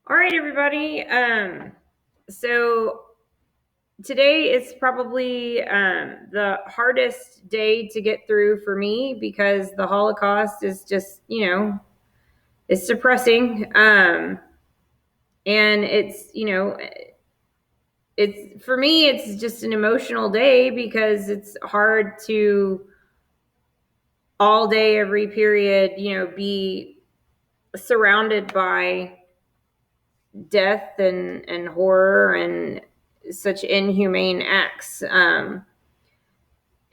All right, everybody. So today is probably the hardest day to get through for me because the Holocaust is just, it's depressing. And it's for me, it's just an emotional day because it's hard to all day, every period, be surrounded by death and horror and such inhumane acts. And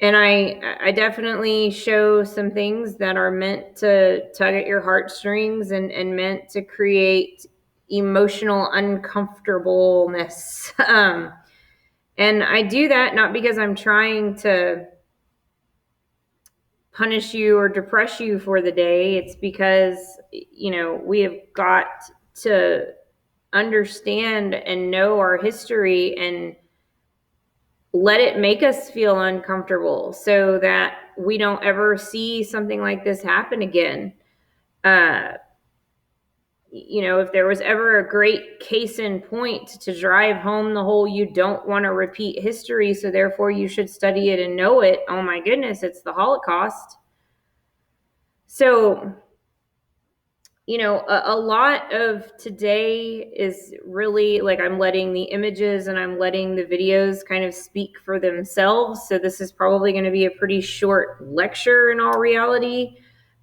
I definitely show some things that are meant to tug at your heartstrings and meant to create emotional uncomfortableness. And I do that not because I'm trying to punish you or depress you for the day. It's because, we have got to understand and know our history and let it make us feel uncomfortable so that we don't ever see something like this happen again. Uh, if there was ever a great case in point to drive home the whole you don't want to repeat history, so therefore you should study it and know it, oh my goodness, it's the Holocaust. So, a lot of today is really like I'm letting the images and I'm letting the videos kind of speak for themselves. So this is probably going to be a pretty short lecture in all reality.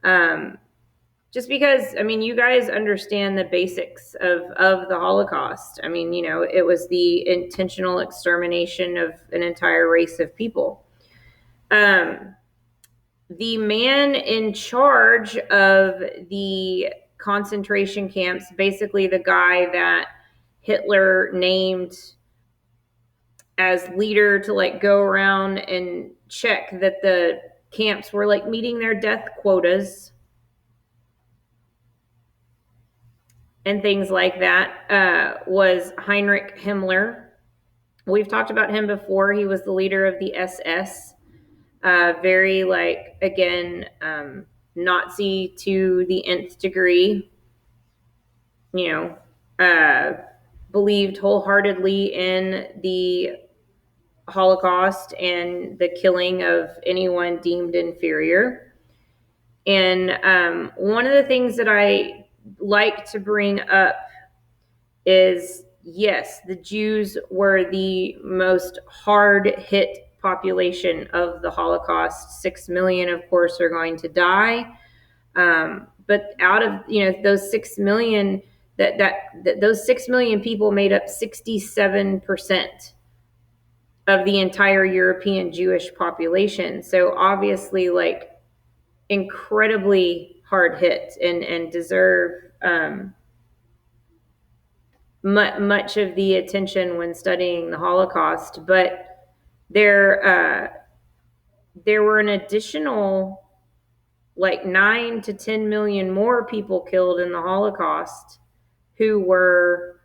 Just because, you guys understand the basics of the Holocaust. It was the intentional extermination of an entire race of people. The man in charge of the concentration camps, basically the guy that Hitler named as leader to go around and check that the camps were meeting their death quotas and things like that, was Heinrich Himmler. We've talked about him before. He was the leader of the SS. Very again, Nazi to the nth degree, believed wholeheartedly in the Holocaust and the killing of anyone deemed inferior. And one of the things that I like to bring up is, yes, the Jews were the most hard hit population of the Holocaust. 6 million, of course, are going to die. But out of those 6 million, those 6 million people made up 67% of the entire European Jewish population. So obviously, incredibly hard hit and deserve much of the attention when studying the Holocaust. But there were an additional 9 to 10 million more people killed in the Holocaust who were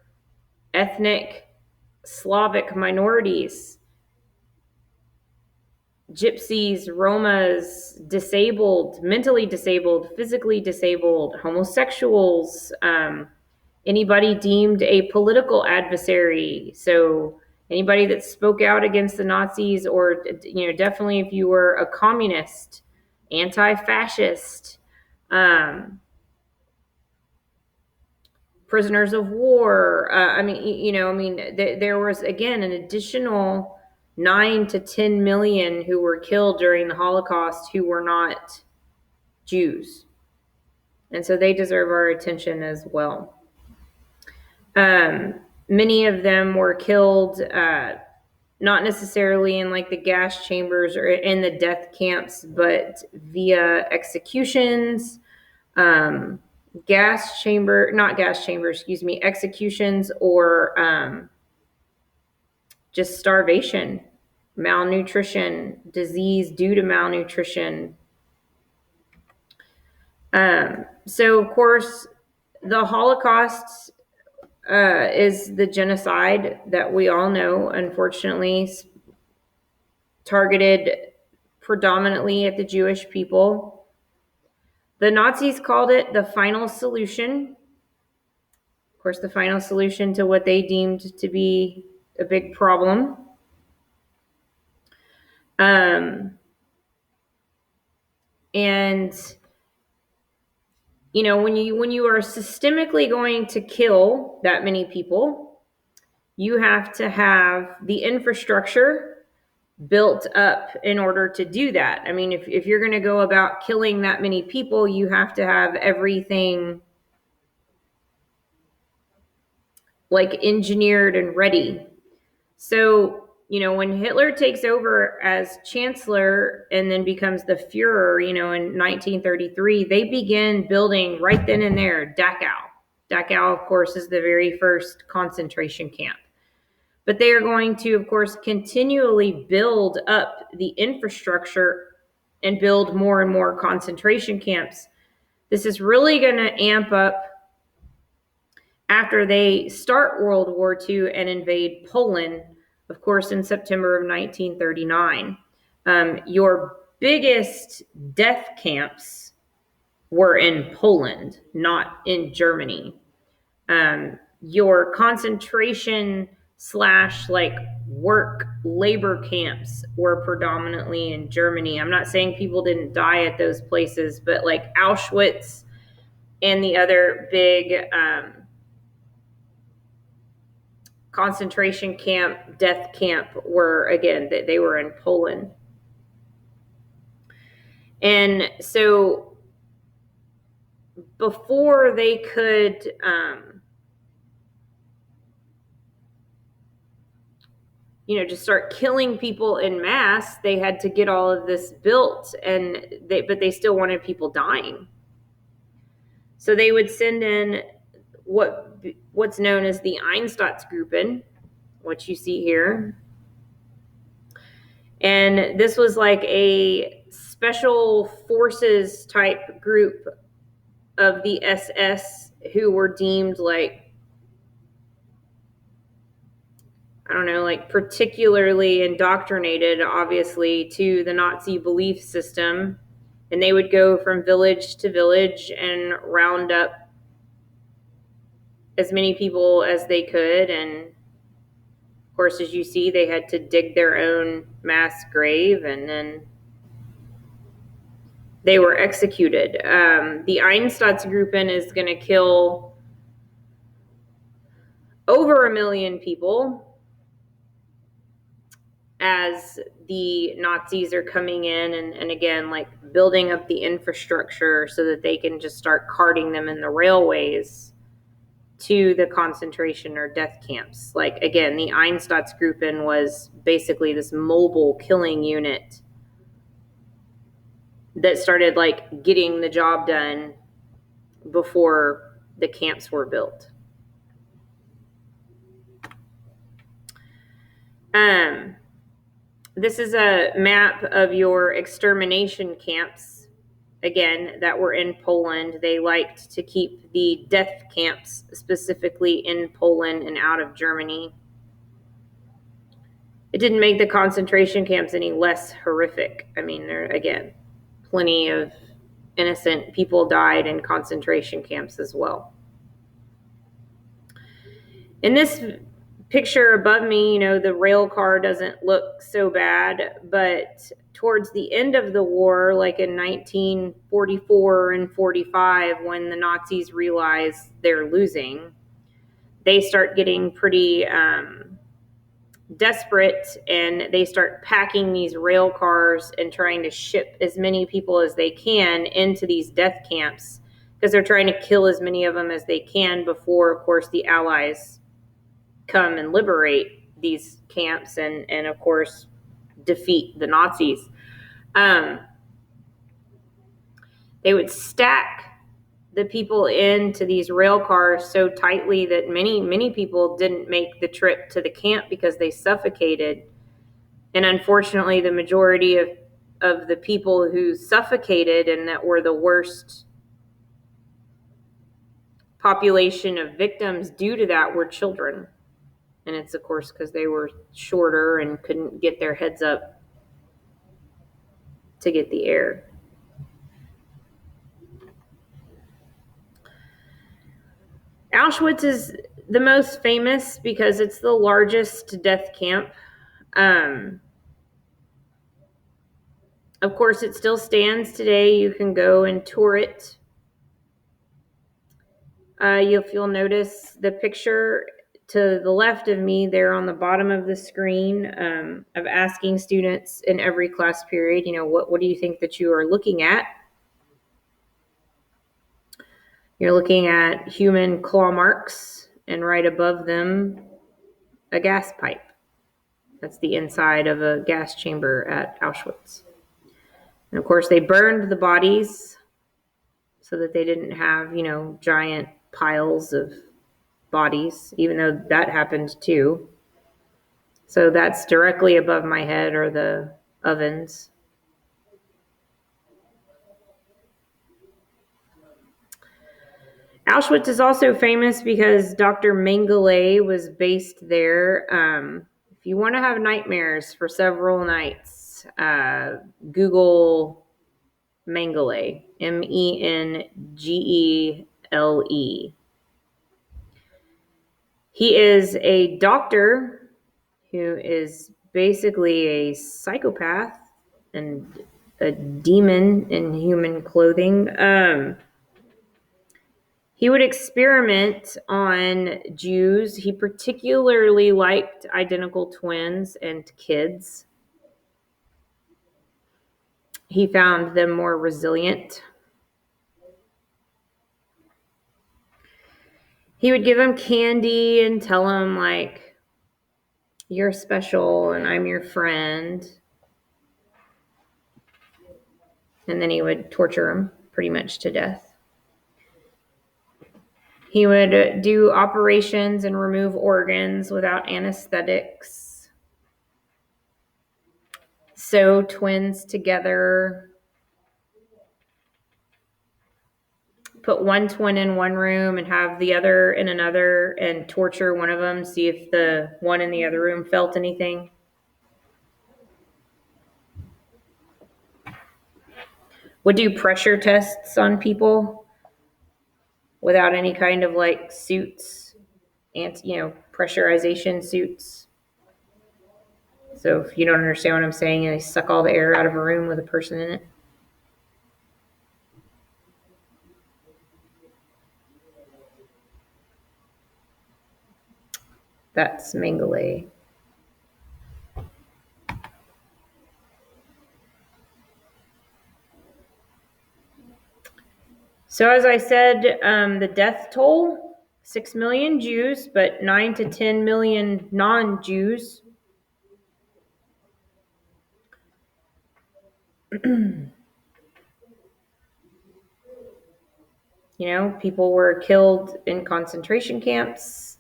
ethnic Slavic minorities, gypsies, Romas, disabled, mentally disabled, physically disabled, homosexuals, anybody deemed a political adversary. So anybody that spoke out against the Nazis, or definitely if you were a communist, anti-fascist, prisoners of war. There was again an additional 9 to 10 million who were killed during the Holocaust who were not Jews, and so they deserve our attention as well. Many of them were killed, not necessarily in the gas chambers or in the death camps, but via executions, executions, or just starvation, malnutrition, disease due to malnutrition. So, of course, the Holocaust is the genocide that we all know, unfortunately, targeted predominantly at the Jewish people. The Nazis called it the final solution. Of course, the final solution to what they deemed to be a big problem. And when you are systemically going to kill that many people, you have to have the infrastructure built up in order to do that. I mean, if you're going to go about killing that many people, you have to have everything like engineered and ready. So, when Hitler takes over as chancellor and then becomes the Fuhrer, in 1933, they begin building right then and there Dachau. Dachau, of course, is the very first concentration camp. But they are going to, of course, continually build up the infrastructure and build more and more concentration camps. This is really going to amp up after they start World War II and invade Poland, of course, in September of 1939. Your biggest death camps were in Poland, not in Germany. Your concentration / like work labor camps were predominantly in Germany. I'm not saying people didn't die at those places, but like Auschwitz and the other big concentration camp, death camp were, again, they were in Poland. And so before they could just start killing people in mass, they had to get all of this built, but they still wanted people dying. So they would send in what's known as the Einsatzgruppen, what you see here. And this was like a special forces type group of the SS who were deemed like, I don't know, like particularly indoctrinated, obviously, to the Nazi belief system. And they would go from village to village and round up as many people as they could. And of course, as you see, they had to dig their own mass grave, and then they were executed. The Einsatzgruppen is going to kill over 1 million people as the Nazis are coming in and again, like building up the infrastructure so that they can just start carting them in the railways to the concentration or death camps. Like, again, the Einsatzgruppen was basically this mobile killing unit that started like getting the job done before the camps were built. This is a map of your extermination camps, again, that were in Poland. They liked to keep the death camps specifically in Poland and out of Germany. It didn't make the concentration camps any less horrific. I mean, there, again, plenty of innocent people died in concentration camps as well. In this picture above me, the rail car doesn't look so bad, but towards the end of the war, like in 1944 and 45, when the Nazis realize they're losing, they start getting pretty desperate, and they start packing these rail cars and trying to ship as many people as they can into these death camps, because they're trying to kill as many of them as they can before, of course, the Allies come and liberate these camps and of course defeat the Nazis. They would stack the people into these rail cars so tightly that many people didn't make the trip to the camp because they suffocated. And unfortunately, the majority of the people who suffocated and that were the worst population of victims due to that were children. And it's, of course, because they were shorter and couldn't get their heads up to get the air. Auschwitz is the most famous because it's the largest death camp. Um, of course, it still stands today. You can go and tour it. If you'll notice the picture to the left of me there on the bottom of the screen of asking students in every class period, what do you think that you are looking at? You're looking at human claw marks, and right above them, a gas pipe. That's the inside of a gas chamber at Auschwitz. And of course, they burned the bodies so that they didn't have, giant piles of bodies, even though that happened too. So that's directly above my head are the ovens. Auschwitz is also famous because Dr. Mengele was based there. If you want to have nightmares for several nights, Google Mengele, Mengele. He is a doctor who is basically a psychopath and a demon in human clothing. He would experiment on Jews. He particularly liked identical twins and kids. He found them more resilient. He would give them candy and tell them, like, you're special and I'm your friend. And then he would torture them pretty much to death. He would do operations and remove organs without anesthetics. Sew twins together. Put one twin in one room and have the other in another and torture one of them, see if the one in the other room felt anything. Would do pressure tests on people without any kind of like suits and pressurization suits. So if you don't understand what I'm saying, they suck all the air out of a room with a person in it. That's Mengele. So as I said, the death toll, 6 million Jews, but 9 to 10 million non-Jews. People were killed in concentration camps.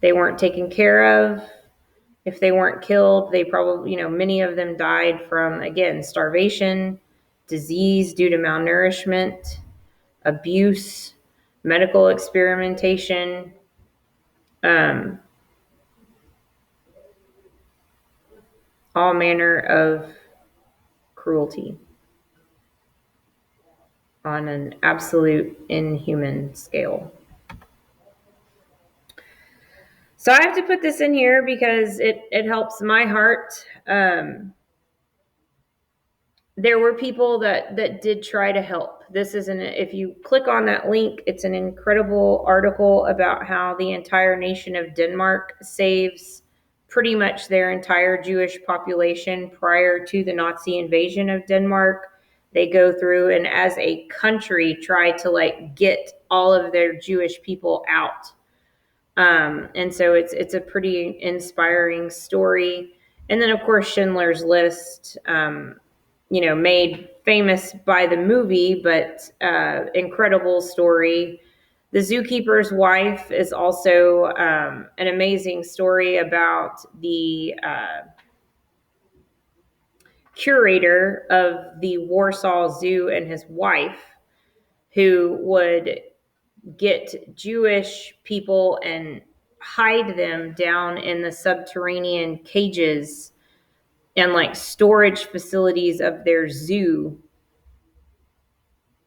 They weren't taken care of. If they weren't killed, they probably, many of them died from, again, starvation, disease due to malnourishment, abuse, medical experimentation, all manner of cruelty on an absolute inhuman scale. So I have to put this in here because it helps my heart. There were people that did try to help. If you click on that link, it's an incredible article about how the entire nation of Denmark saves pretty much their entire Jewish population prior to the Nazi invasion of Denmark. They go through and as a country try to get all of their Jewish people out. And so it's a pretty inspiring story. And then of course Schindler's List, made famous by the movie, but incredible story. The Zookeeper's Wife is also an amazing story about the curator of the Warsaw Zoo and his wife, who would get Jewish people and hide them down in the subterranean cages and storage facilities of their zoo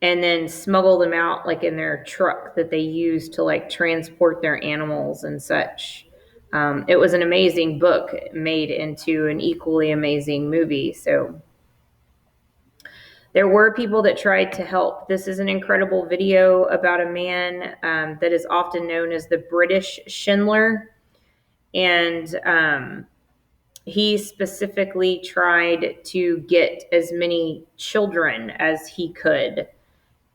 and then smuggle them out like in their truck that they use to like transport their animals and such. It was an amazing book made into an equally amazing movie. So there were people that tried to help. This is an incredible video about a man that is often known as the British Schindler. And he specifically tried to get as many children as he could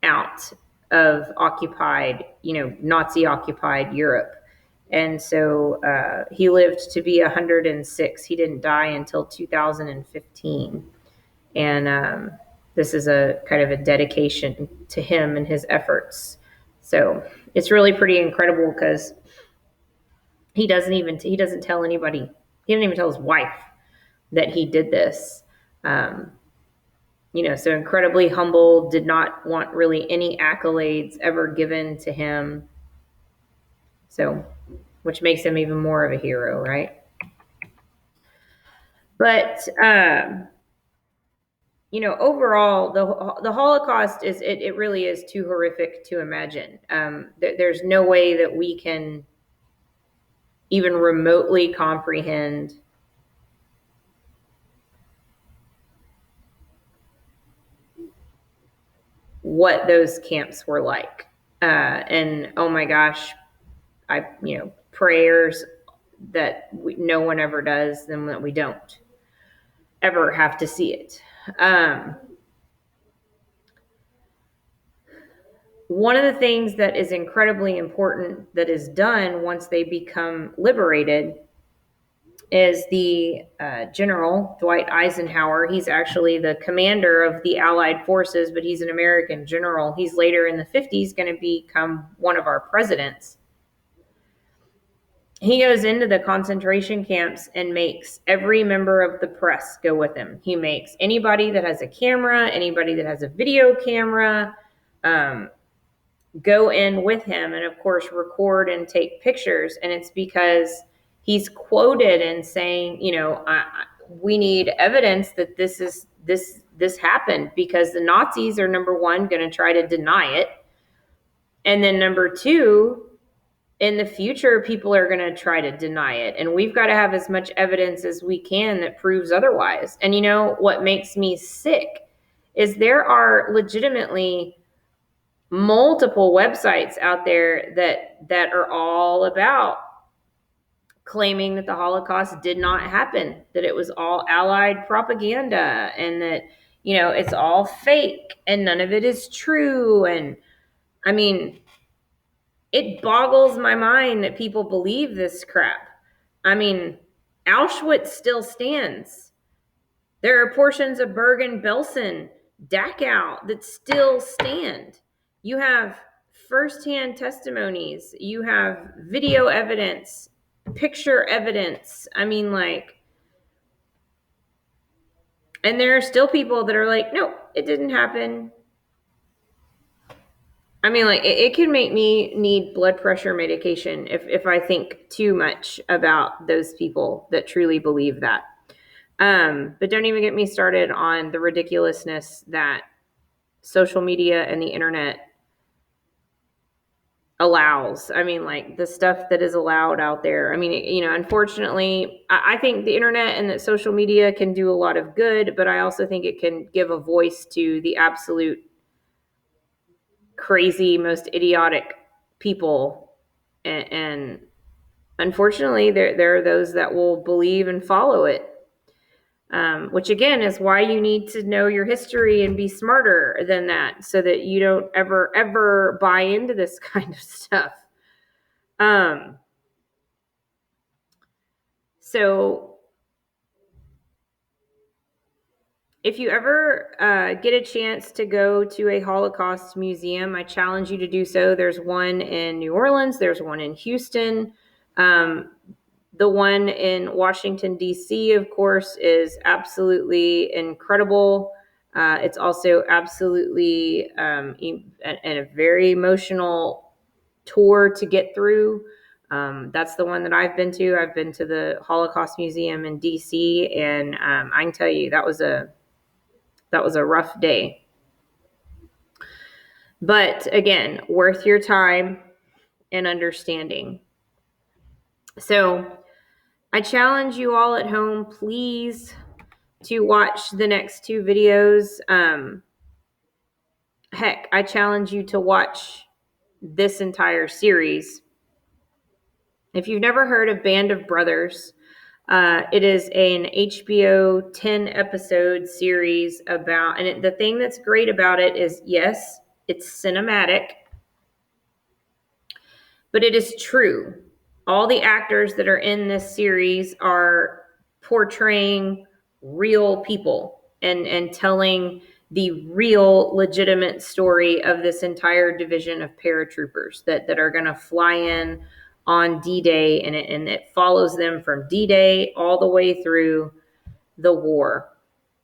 out of occupied, Nazi occupied Europe. And so he lived to be 106. He didn't die until 2015. And this is a kind of a dedication to him and his efforts. So it's really pretty incredible because he doesn't tell anybody. He didn't even tell his wife that he did this. So incredibly humble, did not want really any accolades ever given to him. So, which makes him even more of a hero, right? But, overall, the Holocaust it really is too horrific to imagine. There's no way that we can even remotely comprehend what those camps were like. And oh my gosh, prayers that no one ever does, and that we don't ever have to see it. One of the things that is incredibly important that is done once they become liberated is the General Dwight Eisenhower. He's actually the commander of the Allied forces, but he's an American general. He's later in the 50s going to become one of our presidents. He goes into the concentration camps and makes every member of the press go with him. He makes anybody that has a camera, anybody that has a video camera, go in with him, and of course record and take pictures. And it's because he's quoted in saying, we need evidence that this happened, because the Nazis are, number one, going to try to deny it, and then number two, in the future, people are going to try to deny it. And we've got to have as much evidence as we can that proves otherwise. And what makes me sick is there are legitimately multiple websites out there that are all about claiming that the Holocaust did not happen, that it was all Allied propaganda, and that, it's all fake and none of it is true. And I mean, it boggles my mind that people believe this crap. I mean, Auschwitz still stands. There are portions of Bergen-Belsen, Dachau, that still stand. You have firsthand testimonies. You have video evidence, picture evidence. I mean, and there are still people that are like, no, it didn't happen. I mean, it can make me need blood pressure medication if I think too much about those people that truly believe that. But don't even get me started on the ridiculousness that social media and the internet allows. I mean, the stuff that is allowed out there. I mean, unfortunately, I think the internet and that social media can do a lot of good, but I also think it can give a voice to the absolute crazy, most idiotic people. And unfortunately, there are those that will believe and follow it. Which again is why you need to know your history and be smarter than that, so that you don't ever buy into this kind of stuff. So if you ever get a chance to go to a Holocaust museum, I challenge you to do so. There's one in New Orleans. There's one in Houston. The one in Washington, D.C., of course, is absolutely incredible. It's also absolutely a very emotional tour to get through. That's the one that I've been to. I've been to the Holocaust Museum in D.C., and I can tell you that was a rough day. But again, worth your time and understanding. So I challenge you all at home, please, to watch the next two videos. Heck, I challenge you to watch this entire series. If you've never heard of Band of Brothers, it is an HBO 10 episode series about, and the thing that's great about it is, yes, it's cinematic, but it is true. All the actors that are in this series are portraying real people and telling the real legitimate story of this entire division of paratroopers that are going to fly in on D-Day, and it follows them from D-Day all the way through the war,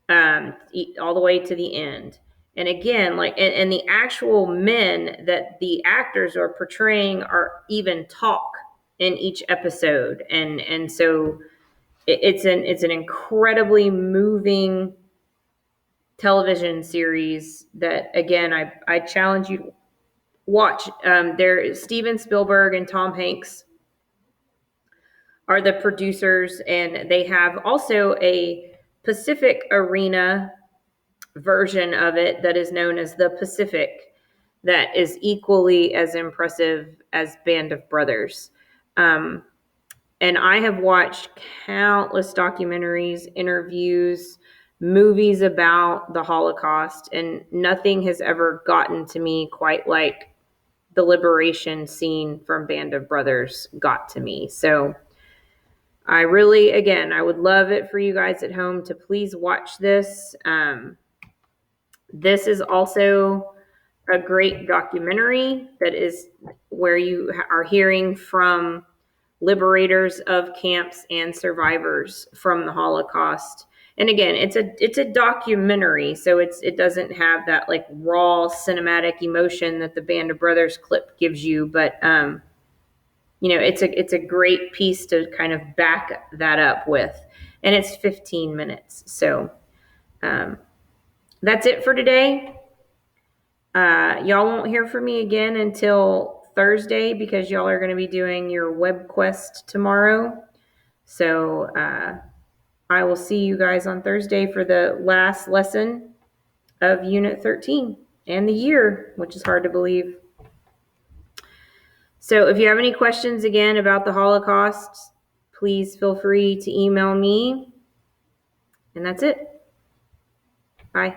all the way to the end. And again, like, and the actual men that the actors are portraying are even talk in each episode, and so it's an incredibly moving television series that, again, I challenge you to watch. There, Steven Spielberg and Tom Hanks are the producers, and they have also a Pacific Arena version of it that is known as the Pacific, that is equally as impressive as Band of Brothers. And I have watched countless documentaries, interviews, movies about the Holocaust, and nothing has ever gotten to me quite like the liberation scene from Band of Brothers got to me. So I really, again, I would love it for you guys at home to please watch this. This is also a great documentary that is where you are hearing from liberators of camps and survivors from the Holocaust. And again, it's a documentary, so it doesn't have that like raw cinematic emotion that the Band of Brothers clip gives you, but it's a great piece to kind of back that up with, and it's 15 minutes. So that's it for today. Y'all won't hear from me again until Thursday because y'all are going to be doing your web quest tomorrow. So I will see you guys on Thursday for the last lesson of Unit 13 and the year, which is hard to believe. So if you have any questions again about the Holocaust, please feel free to email me. And that's it. Bye.